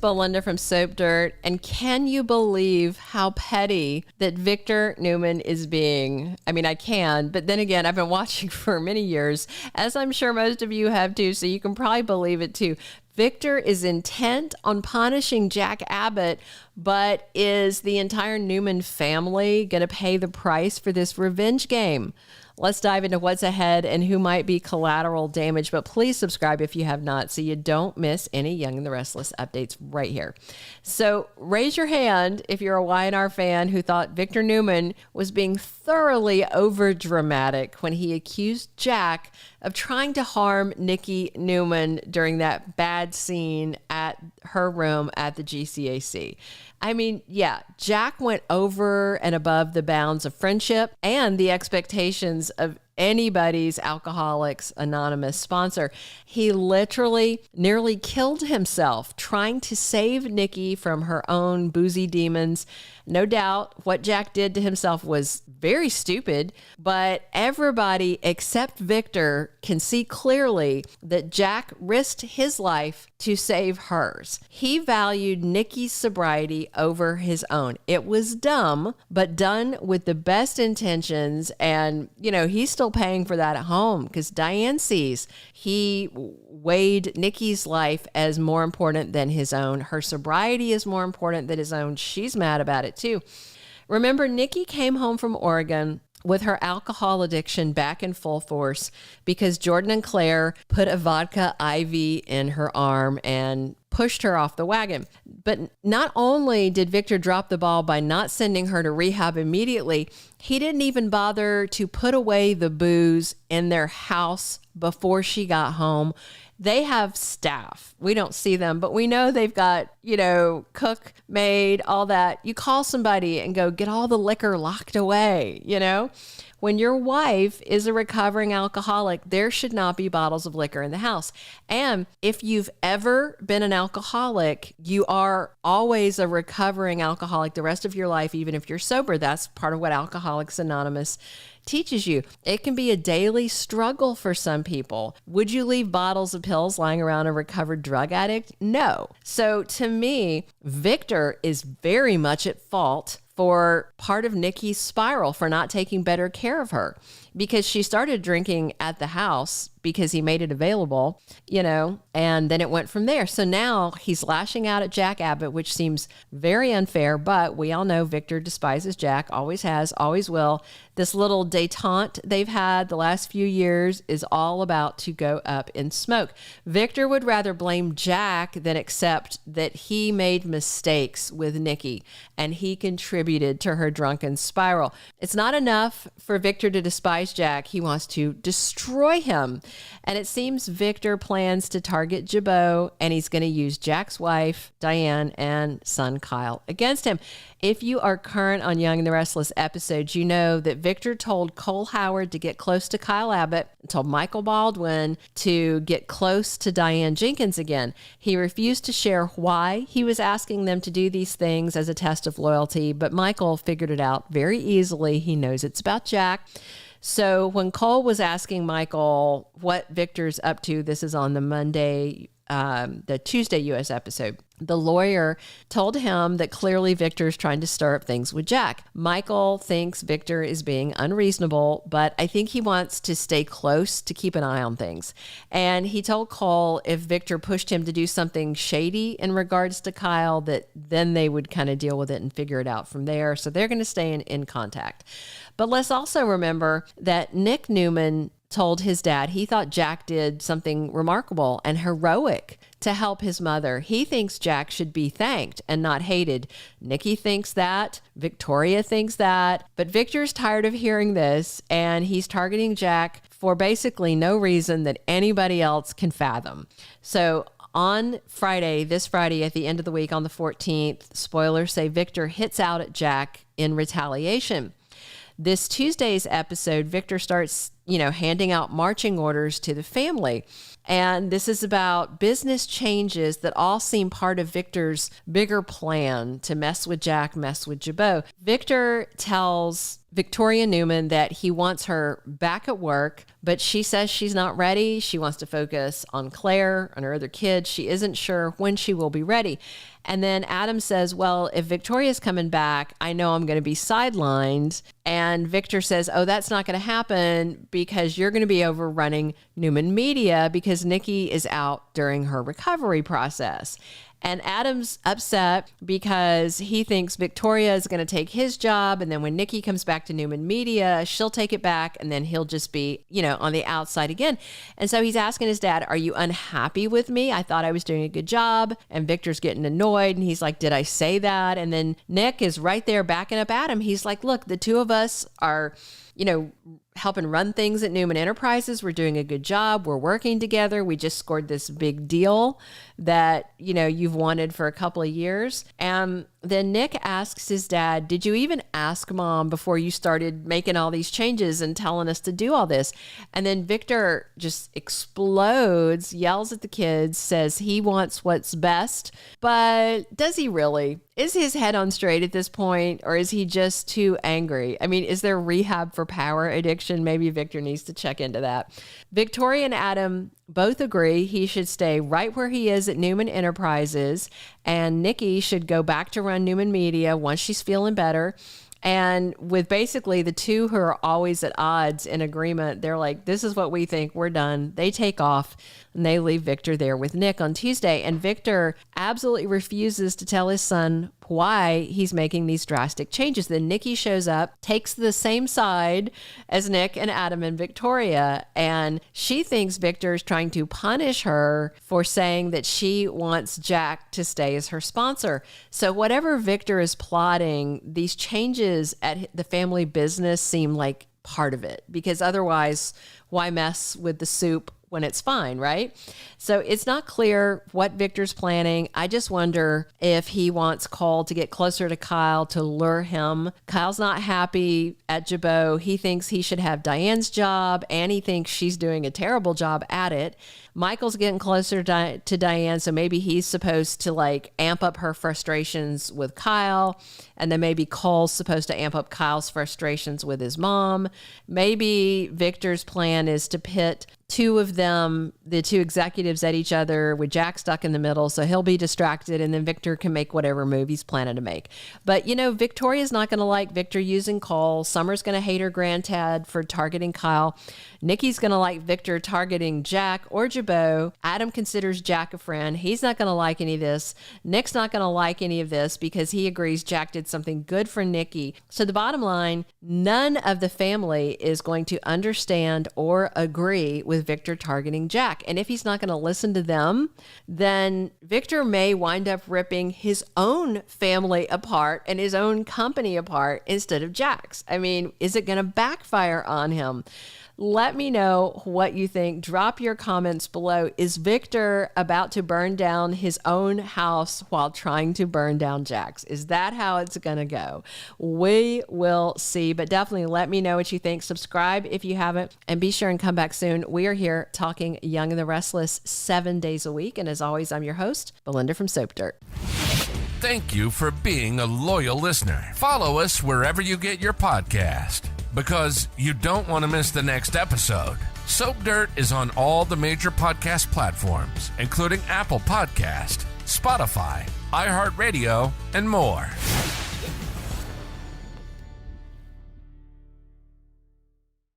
Belinda from Soap Dirt. And can you believe how petty that Victor Newman is being? I mean, I can, but then again, I've been watching for many years, as I'm sure most of you have too, so you can probably believe it too. Victor is intent on punishing Jack Abbott, but is the entire Newman family going to pay the price for this revenge game? Let's dive into what's ahead and who might be collateral damage, but please subscribe if you have not so you don't miss any Young and the Restless updates right here. So raise your hand if you're a Y&R fan who thought Victor Newman was being thoroughly overdramatic when he accused Jack of trying to harm Nikki Newman during that bad scene at her room at the GCAC. I mean, yeah, Jack went over and above the bounds of friendship and the expectations of anybody's Alcoholics Anonymous sponsor. He literally nearly killed himself trying to save Nikki from her own boozy demons. No doubt what Jack did to himself was very stupid, but everybody except Victor can see clearly that Jack risked his life to save hers. He valued Nikki's sobriety over his own. It was dumb, but done with the best intentions. And, you know, he's still paying for that at home because Diane sees he weighed Nikki's life as more important than his own. Her sobriety is more important than his own. She's mad about it too. Remember, Nikki came home from Oregon with her alcohol addiction back in full force because Jordan and Claire put a vodka IV in her arm and pushed her off the wagon. But not only did Victor drop the ball by not sending her to rehab immediately, he didn't even bother to put away the booze in their house before she got home. They have staff. We don't see them, but we know they've got, you know, cook, maid, all that. You call somebody and go, get all the liquor locked away, you know? When your wife is a recovering alcoholic, there should not be bottles of liquor in the house. And if you've ever been an alcoholic, you are always a recovering alcoholic the rest of your life, even if you're sober. That's part of what Alcoholics Anonymous teaches you. It can be a daily struggle for some people. Would you leave bottles of pills lying around a recovered drug addict? No. So to me, Victor is very much at fault for part of Nikki's spiral for not taking better care of her because she started drinking at the house because he made it available, you know, and then it went from there. So now he's lashing out at Jack Abbott, which seems very unfair, but we all know Victor despises Jack, always has, always will. This little detente they've had the last few years is all about to go up in smoke. Victor would rather blame Jack than accept that he made mistakes with Nikki and he contributed to her drunken spiral. It's not enough for Victor to despise Jack. He wants to destroy him. And it seems Victor plans to target Jabot, and he's going to use Jack's wife, Diane, and son, Kyle, against him. If you are current on Young and the Restless episodes, you know that Victor told Cole Howard to get close to Kyle Abbott, told Michael Baldwin to get close to Diane Jenkins again. He refused to share why he was asking them to do these things as a test of loyalty, but Michael figured it out very easily. He knows it's about Jack. So when Cole was asking Michael what Victor's up to, this is on the the Tuesday U.S. episode, the lawyer told him that clearly Victor's trying to stir up things with Jack. Michael thinks Victor is being unreasonable, but I think he wants to stay close to keep an eye on things. And he told Cole if Victor pushed him to do something shady in regards to Kyle, that then they would kind of deal with it and figure it out from there. So they're going to stay in contact. But let's also remember that Nick Newman told his dad he thought Jack did something remarkable and heroic to help his mother. He thinks Jack should be thanked and not hated. Nikki thinks that. Victoria thinks that. But Victor's tired of hearing this, and he's targeting Jack for basically no reason that anybody else can fathom. So on Friday, this Friday at the end of the week on the 14th, spoilers say Victor hits out at Jack in retaliation. This Tuesday's episode, Victor starts, handing out marching orders to the family. And this is about business changes that all seem part of Victor's bigger plan to mess with Jack, mess with Jabot. Victor tells Victoria Newman that he wants her back at work, but she says she's not ready. She wants to focus on Claire, on her other kids. She isn't sure when she will be ready. And then Adam says, well, if Victoria's coming back, I know I'm going to be sidelined. And Victor says, oh, that's not going to happen because you're going to be overrunning Newman Media because Nikki is out during her recovery process. And Adam's upset because he thinks Victoria is going to take his job. And then when Nikki comes back to Newman Media, she'll take it back. And then he'll just be, on the outside again. And so he's asking his dad, are you unhappy with me? I thought I was doing a good job. And Victor's getting annoyed. And he's like, did I say that? And then Nick is right there backing up Adam. He's like, look, the two of us are, helping run things at Newman Enterprises. We're doing a good job. We're working together. We just scored this big deal that, you've wanted for a couple of years. And then Nick asks his dad, did you even ask Mom before you started making all these changes and telling us to do all this? And then Victor just explodes, yells at the kids, says he wants what's best. But does he really? Is his head on straight at this point, or is he just too angry? I mean, is there rehab for power addiction? Maybe Victor needs to check into that. Victoria and Adam both agree he should stay right where he is at Newman Enterprises, and Nikki should go back to run Newman Media once she's feeling better. And with basically the two who are always at odds in agreement, they're like, this is what we think, we're done. They take off and they leave Victor there with Nick on Tuesday. And Victor absolutely refuses to tell his son why he's making these drastic changes. Then Nikki shows up, takes the same side as Nick and Adam and Victoria, and she thinks Victor is trying to punish her for saying that she wants Jack to stay as her sponsor. So whatever Victor is plotting, these changes at the family business seem like part of it, because otherwise, why mess with the soup when it's fine, right? So it's not clear what Victor's planning. I just wonder if he wants Cole to get closer to Kyle to lure him. Kyle's not happy at Jabot. He thinks he should have Diane's job, and he thinks she's doing a terrible job at it. Michael's getting closer to Diane, so maybe he's supposed to amp up her frustrations with Kyle, and then maybe Cole's supposed to amp up Kyle's frustrations with his mom. Maybe Victor's plan is to pit two of them, the two executives, at each other with Jack stuck in the middle, so he'll be distracted, and then Victor can make whatever move he's planning to make. But, Victoria's not going to like Victor using Cole. Summer's going to hate her granddad for targeting Kyle. Nikki's going to like Victor targeting Jack or Jabot. Adam considers Jack a friend. He's not going to like any of this. Nick's not going to like any of this because he agrees Jack did something good for Nikki. So the bottom line, none of the family is going to understand or agree with Victor targeting Jack. And if he's not going to listen to them, then Victor may wind up ripping his own family apart and his own company apart instead of Jack's. I mean, is it going to backfire on him? Let me know what you think. Drop your comments below. Is Victor about to burn down his own house while trying to burn down Jack's? Is that how it's going to go? We will see, but definitely let me know what you think. Subscribe if you haven't, and be sure and come back soon. We are here talking Young and the Restless 7 days a week, and as always, I'm your host, Belinda from Soap Dirt. Thank you for being a loyal listener. Follow us wherever you get your podcast, because you don't want to miss the next episode. Soap Dirt is on all the major podcast platforms, including Apple Podcast, Spotify, iHeartRadio, and more.